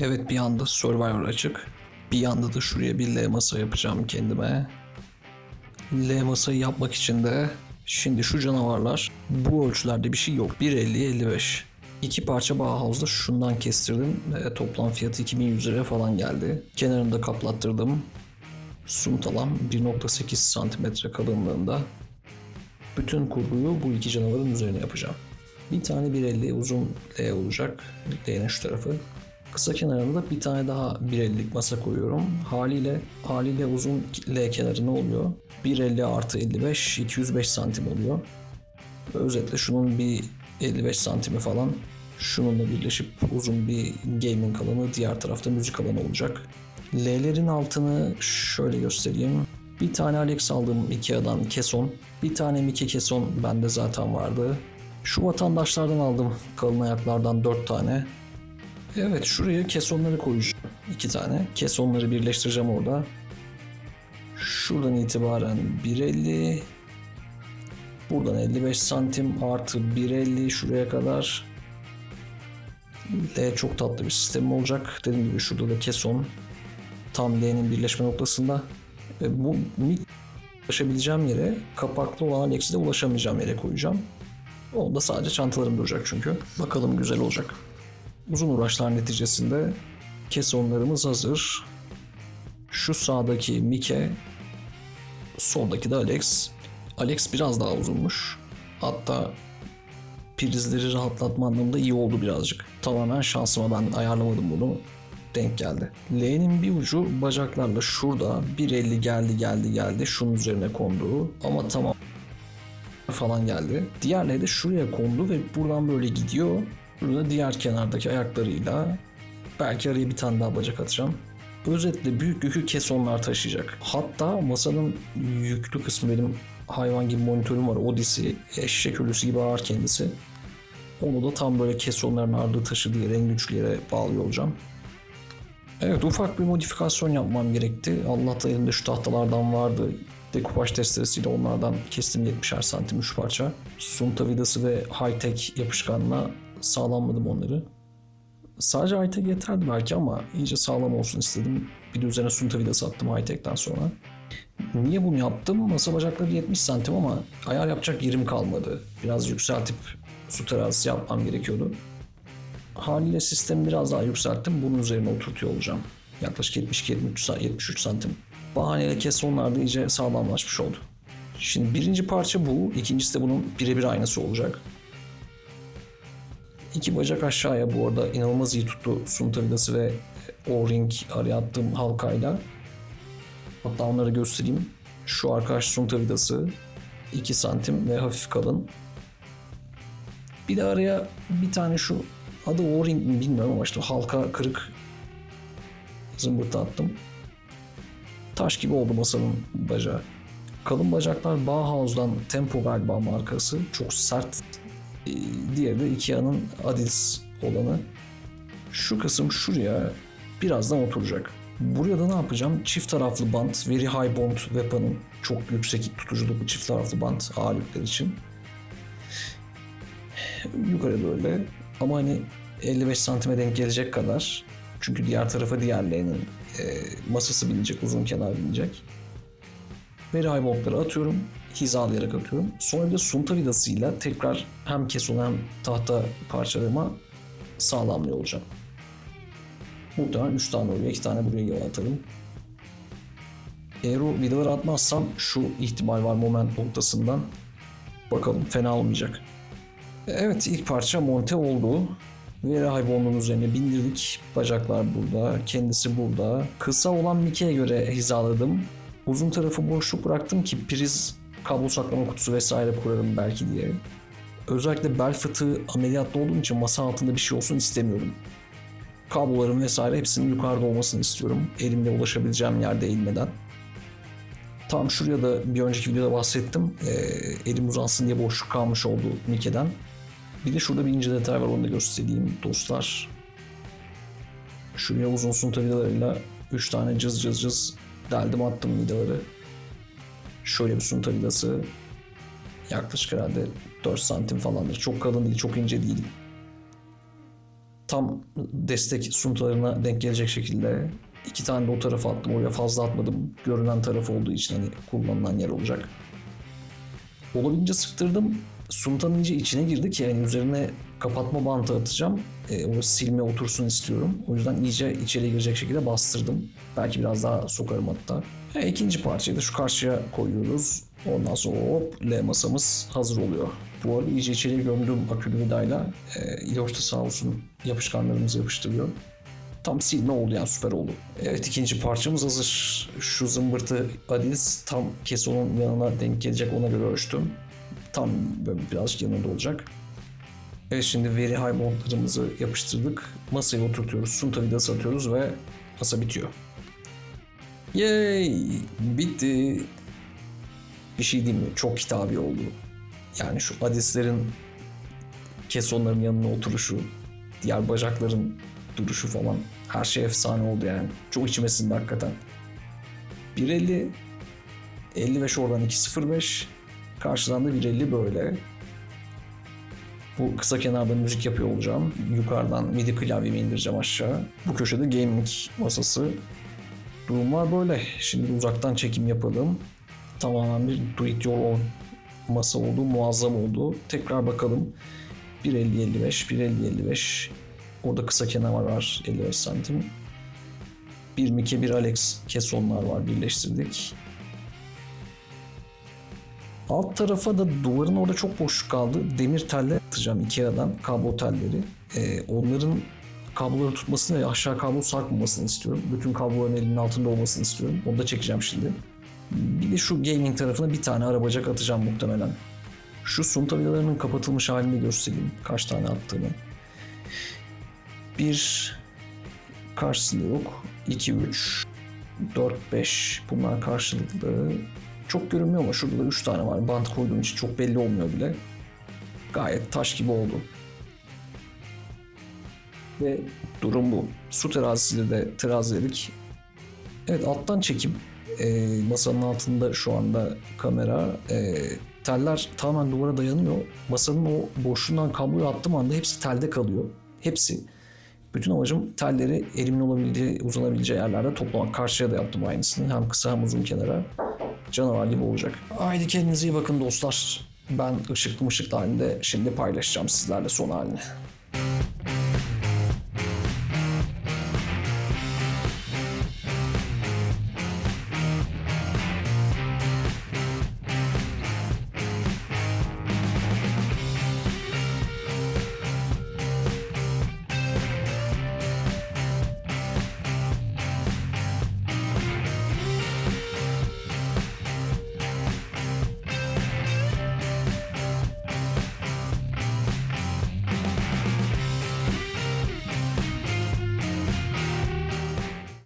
Evet, bir anda Survivor açık. Bir yanda da şuraya bir L masa yapacağım kendime. L masayı yapmak için de şimdi şu canavarlar bu ölçülerde bir şey yok. 1.50'ye 55. İki parça Bauhaus'da şundan kestirdim. Toplam fiyatı 2100 liraya falan geldi. Kenarını da kaplattırdım. Suntalam 1.8 santimetre kalınlığında. Bütün kurguyu bu iki canavarın üzerine yapacağım. Bir tane 1.50 uzun L olacak. L'nin şu tarafı. Kısa kenarına da bir tane daha 1.50'lik masa koyuyorum. Haliyle uzun L kenarı ne oluyor? 1.50 artı 55, 205 santim oluyor. Özetle şunun bir 55 santimi falan şununla birleşip uzun bir gaming alanı, diğer tarafta müzik alanı olacak. L'lerin altını şöyle göstereyim. Bir tane Alex aldım Ikea'dan keson. Bir tane Mickey keson bende zaten vardı. Şu vatandaşlardan aldım kalın ayaklardan 4 tane. Evet, şuraya kesonları koyacağım. 2 tane. Kesonları birleştireceğim orada. Şuradan itibaren 1.50. Buradan 55 santim artı 1.50 şuraya kadar. L çok tatlı bir sistem olacak. Dediğim gibi şurada da keson. Tam L'nin birleşme noktasında. Bu ulaşabileceğim yere, kapaklı olan Alex'e de ulaşamayacağım yere koyacağım. Onda sadece çantalarım duracak çünkü. Bakalım güzel olacak. Uzun uğraşlar neticesinde kesonlarımız hazır. Şu sağdaki Mike, soldaki de Alex. Alex biraz daha uzunmuş. Hatta prizleri rahatlatma anlamında iyi oldu birazcık. Tamamen şansıma, ben ayarlamadım bunu. Denk geldi. L'nin bir ucu bacaklarla şurada 1.50 geldi şunun üzerine kondu ama tamam falan geldi. Diğer L de şuraya kondu ve buradan böyle gidiyor. Burada diğer kenardaki ayaklarıyla belki araya bir tane daha bacak atacağım. Özetle büyük yükü kesonlar taşıyacak. Hatta masanın yüklü kısmı, benim hayvan gibi monitörüm var. Odyssey, eşek ölüsü gibi ağır kendisi. Onu da tam böyle kesonların ağırlığı taşıdığı yere, en güçlü yere bağlıyor olacağım. Evet, ufak bir modifikasyon yapmam gerekti. Allah'tan elimde şu tahtalardan vardı. Dekupaj testeresiyle onlardan kestim 70'er santim 3 parça. Sunta vidası ve high-tech yapışkanla sağlamladım onları. Sadece high-tech yeterdi belki ama iyice sağlam olsun istedim. Bir de üzerine sunta vidası attım high-tech'ten sonra. Niye bunu yaptım? Masa bacakları 70 santim ama ayar yapacak yerim kalmadı. Biraz yükseltip su terazisi yapmam gerekiyordu. Haliyle sistemi biraz daha yükselttim. Bunun üzerine oturtuyor olacağım. Yaklaşık 72-73 santim. Bahaneyle kesonlar da iyice sağlamlaşmış oldu. Şimdi birinci parça bu. İkincisi de bunun birebir aynısı olacak. İki bacak aşağıya bu arada inanılmaz iyi tuttu sunta vidası ve O-ring araya attığım halkayla. Hatta onları göstereyim. Şu arkadaş sunta vidası 2 santim ve hafif kalın. Bir de araya bir tane şu adı O-ring mi bilmiyorum ama işte halka kırık zımbırtı attım. Taş gibi oldu masanın bacağı. Kalın bacaklar Bauhaus'dan Tempo galiba markası. Çok sert. Diğeri de Ikea'nın Adils olanı. Şu kısım şuraya birazdan oturacak. Buraya da ne yapacağım? Çift taraflı bant, Very High Bond Weapon'ın çok yüksek tutuculuklu çift taraflı bant ağır yükler için. Yukarı böyle. Ama hani 55 santime denk gelecek kadar. Çünkü diğer tarafa diğer L'nin masası binecek, uzun kenar binecek. Very High Bond'ları atıyorum. Hizalayarak atıyorum. Sonra bir de sunta vidasıyla tekrar hem keson hem tahta parçalarıma sağlamlıyor olacağım. Muhtemelen 3 tane oluyor. 2 tane buraya atarım. Eğer o vidaları atmazsam şu ihtimal var moment noktasından. Bakalım, fena olmayacak. Evet, ilk parça monte oldu. Very High Bond'un üzerine bindirdik. Bacaklar burada, kendisi burada. Kısa olan Mickey'e göre hizaladım. Uzun tarafı boşluk bıraktım ki priz, kablo saklama kutusu vesaire kurarım belki diye. Özellikle bel fıtığı ameliyatlı olduğum için masa altında bir şey olsun istemiyorum. Kablolarım vesaire hepsinin yukarıda olmasını istiyorum. Elimle ulaşabileceğim yerde eğilmeden. Tam şuraya da bir önceki videoda bahsettim. Elim uzansın diye boşluk kalmış oldu Mickey'den. Bir de şurada bir ince detay var, onu da göstereyim dostlar. Şuraya uzun sunta vidalarıyla 3 tane cız deldim attım vidaları. Şöyle bir sunta vidası. Yaklaşık herhalde 4 santim falandır. Çok kalın değil, çok ince değil. tam destek suntalarına denk gelecek şekilde 2 tane de o tarafa attım. Oraya fazla atmadım. Görünen taraf olduğu için hani kullanılan yer olacak. Olabildiğince sıktırdım. Suntanın iyice içine girdi ki yani üzerine kapatma bantı atacağım. O silme otursun istiyorum. O yüzden iyice içeri girecek şekilde bastırdım. Belki biraz daha sokarım hatta. İkinci parçayı da şu karşıya koyuyoruz. Ondan sonra hop L masamız hazır oluyor. Bu arada iyice içeri gömdüm akülü vidayla. İloş da sağ olsun yapışkanlarımızı yapıştırıyor. Tam silme oldu yani, süper oldu. Evet, ikinci parçamız hazır. Şu zımbırtı Adis tam kesonun yanına denk gelecek, ona göre ölçtüm. Tam böyle birazcık yanında olacak. Evet, şimdi veri high montlarımızı yapıştırdık. Masaya oturtuyoruz, sunta vidası atıyoruz ve masa bitiyor. Yay! Bitti. Bir şey diyeyim mi? Çok kitabi oldu. Yani şu Adis'lerin kesonların yanına oturuşu, diğer bacakların duruşu falan, her şey efsane oldu yani. Çok içime sindi hakikaten. 1.50, 55 oradan 2.05, karşıdan da 1.50 böyle. Bu kısa kenarda müzik yapıyor olacağım. Yukarıdan MIDI klavyemi indireceğim aşağı. Bu köşede gaming masası. Durumlar böyle. Şimdi uzaktan çekim yapalım. Tamamen bir do it your own masa oldu. Muazzam oldu. Tekrar bakalım. 1.50-55, 1.50-55. Orada kısa kenar var 55 santim. Bir Mike, bir Alex kesonlar var, birleştirdik. Alt tarafa da duvarın orada çok boşluk kaldı. Demir teller atacağım Ikea'dan, kablo telleri. Onların kabloları tutmasını ve aşağı kablo sarkmamasını istiyorum. Bütün kabloların elinin altında olmasını istiyorum. Onu da çekeceğim şimdi. Bir de şu gaming tarafına bir tane arabacak atacağım muhtemelen. Şu sunta vidalarının kapatılmış halini göstereyim. Kaç tane attığımı. 1 karşısında yok. 2, 3, 4, 5 bunlar karşılıklı. Çok görünmüyor ama şurada da 3 tane var. Bant koyduğum için çok belli olmuyor bile. Gayet taş gibi oldu. Ve durum bu. Su terazisiyle de teraziledik. Evet, alttan çekim. Masanın altında şu anda kamera. Teller tamamen duvara dayanıyor. Masanın o boşluğundan kabloyu attığım anda hepsi telde kalıyor. Hepsi. Bütün amacım telleri elimin olabildiği, uzanabileceği yerlerde toplamak. Karşıya da yaptım aynısını. Hem kısa hem uzun kenara. Canavar gibi olacak. Haydi kendinize iyi bakın dostlar. Ben ışıklı halinde şimdi paylaşacağım sizlerle son halini.